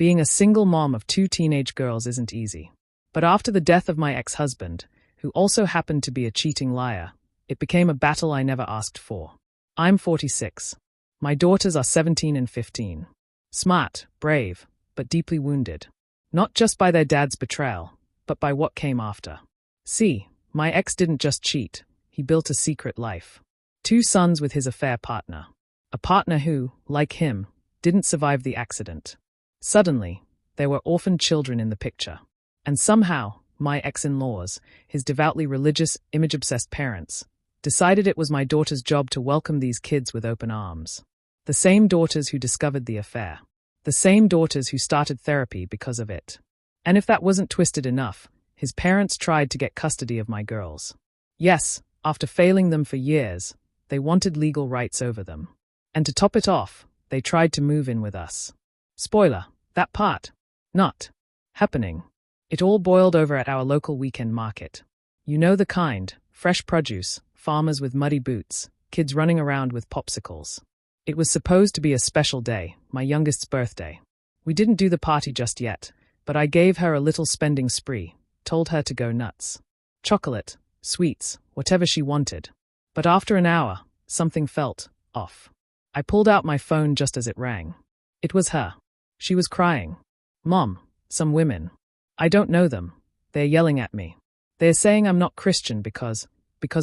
Being a single mom of 2 teenage girls isn't easy. But after the death of my ex-husband, who also happened to be a cheating liar, it became a battle I never asked for. I'm 46. My daughters are 17 and 15. Smart, brave, but deeply wounded. Not just by their dad's betrayal, but by what came after. See, my ex didn't just cheat, he built a secret life. 2 sons with his affair partner. A partner who, like him, didn't survive the accident. Suddenly, there were orphaned children in the picture. And somehow, my ex-in-laws, his devoutly religious, image-obsessed parents, decided it was my daughter's job to welcome these kids with open arms. The same daughters who discovered the affair. The same daughters who started therapy because of it. And if that wasn't twisted enough, his parents tried to get custody of my girls. Yes, after failing them for years, they wanted legal rights over them. And to top it off, they tried to move in with us. Spoiler, that part, not happening. It all boiled over at our local weekend market. You know the kind, fresh produce, farmers with muddy boots, kids running around with popsicles. It was supposed to be a special day, my youngest's birthday. We didn't do the party just yet, but I gave her a little spending spree, told her to go nuts. Chocolate, sweets, whatever she wanted. But after an hour, something felt off. I pulled out my phone just as it rang. It was her. She was crying. Mom, some women. I don't know them. They're yelling at me. They're saying I'm not Christian because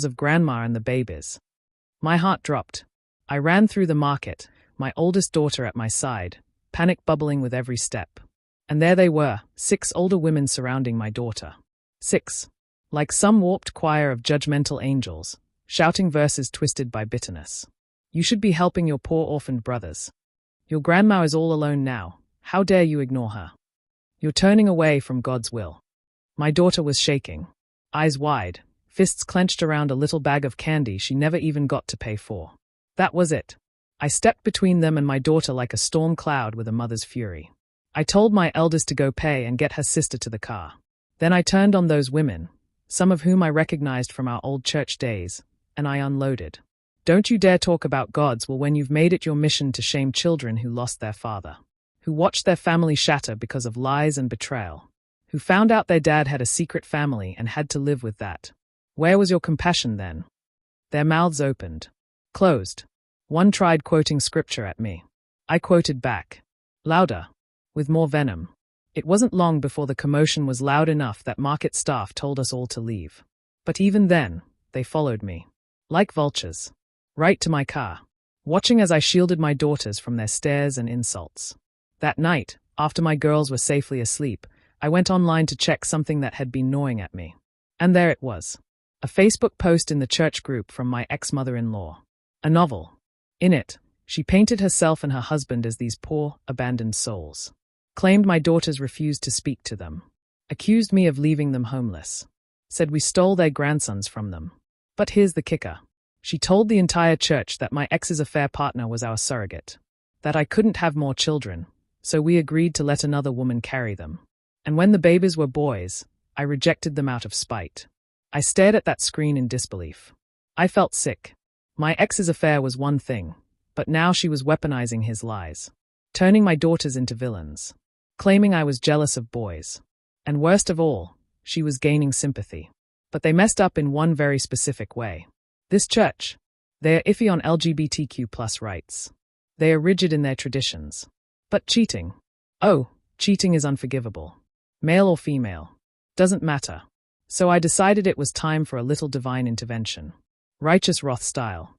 of grandma and the babies. My heart dropped. I ran through the market, my oldest daughter at my side, panic bubbling with every step. And there they were, 6 older women surrounding my daughter. 6. Like some warped choir of judgmental angels, shouting verses twisted by bitterness. You should be helping your poor orphaned brothers. Your grandma is all alone now. How dare you ignore her? You're turning away from God's will. My daughter was shaking. Eyes wide, fists clenched around a little bag of candy she never even got to pay for. That was it. I stepped between them and my daughter like a storm cloud with a mother's fury. I told my eldest to go pay and get her sister to the car. Then I turned on those women, some of whom I recognized from our old church days, and I unloaded. Don't you dare talk about God's will when you've made it your mission to shame children who lost their father, who watched their family shatter because of lies and betrayal, who found out their dad had a secret family and had to live with that. Where was your compassion then? Their mouths opened. Closed. One tried quoting scripture at me. I quoted back. Louder. With more venom. It wasn't long before the commotion was loud enough that market staff told us all to leave. But even then, they followed me. Like vultures. Right to my car. Watching as I shielded my daughters from their stares and insults. That night, after my girls were safely asleep, I went online to check something that had been gnawing at me. And there it was. A Facebook post in the church group from my ex-mother-in-law. A novel. In it, she painted herself and her husband as these poor, abandoned souls. Claimed my daughters refused to speak to them. Accused me of leaving them homeless. Said we stole their grandsons from them. But here's the kicker. She told the entire church that my ex's affair partner was our surrogate. That I couldn't have more children, so we agreed to let another woman carry them. And when the babies were boys, I rejected them out of spite. I stared at that screen in disbelief. I felt sick. My ex's affair was one thing, but now she was weaponizing his lies. Turning my daughters into villains. Claiming I was jealous of boys. And worst of all, she was gaining sympathy. But they messed up in one very specific way. This church. They're iffy on LGBTQ+ rights. They are rigid in their traditions. But cheating. Oh, cheating is unforgivable. Male or female. Doesn't matter. So I decided it was time for a little divine intervention. Righteous wrath style.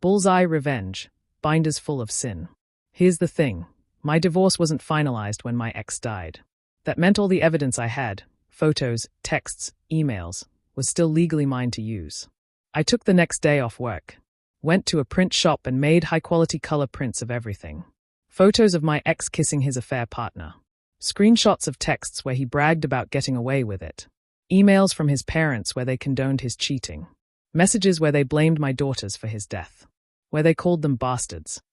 Bullseye revenge. Binders full of sin. Here's the thing. My divorce wasn't finalized when my ex died. That meant all the evidence I had, photos, texts, emails, was still legally mine to use. I took the next day off work. Went to a print shop and made high-quality color prints of everything. Photos of my ex kissing his affair partner. Screenshots of texts where he bragged about getting away with it. Emails from his parents where they condoned his cheating. Messages where they blamed my daughters for his death. Where they called them bastards.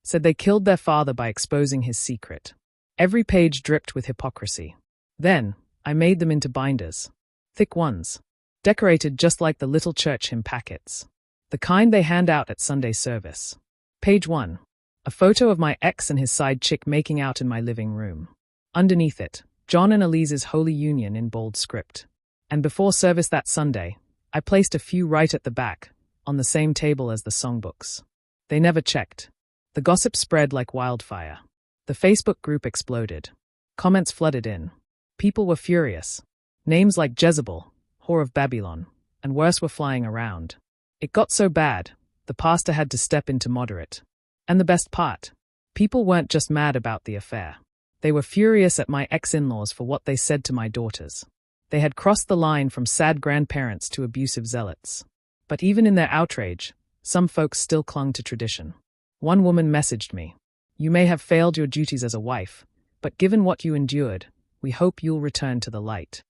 Said they killed their father by exposing his secret. Every page dripped with hypocrisy. Then, I made them into binders. Thick ones. Decorated just like the little church hymn packets. The kind they hand out at Sunday service. Page 1. A photo of my ex and his side chick making out in my living room. Underneath it, John and Elise's holy union in bold script. And before service that Sunday, I placed a few right at the back, on the same table as the songbooks. They never checked. The gossip spread like wildfire. The Facebook group exploded. Comments flooded in. People were furious. Names like Jezebel, whore of Babylon, and worse were flying around. It got so bad, the pastor had to step in to moderate. And the best part, people weren't just mad about the affair. They were furious at my ex-in-laws for what they said to my daughters. They had crossed the line from sad grandparents to abusive zealots. But even in their outrage, some folks still clung to tradition. One woman messaged me, "You may have failed your duties as a wife, but given what you endured, we hope you'll return to the light."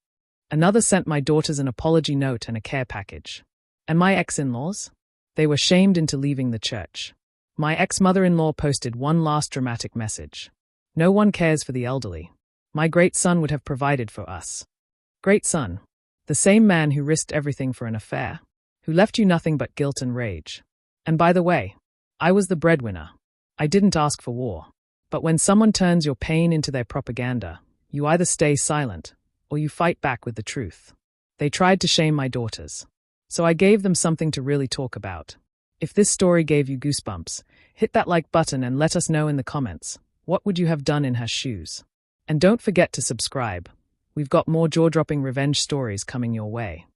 Another sent my daughters an apology note and a care package. And my ex-in-laws? They were shamed into leaving the church. My ex-mother-in-law posted one last dramatic message. "No one cares for the elderly. My great son would have provided for us." Great son. The same man who risked everything for an affair. Who left you nothing but guilt and rage. And by the way, I was the breadwinner. I didn't ask for war. But when someone turns your pain into their propaganda, you either stay silent, or you fight back with the truth. They tried to shame my daughters. So I gave them something to really talk about. If this story gave you goosebumps, hit that like button and let us know in the comments, what would you have done in her shoes? And don't forget to subscribe. We've got more jaw-dropping revenge stories coming your way.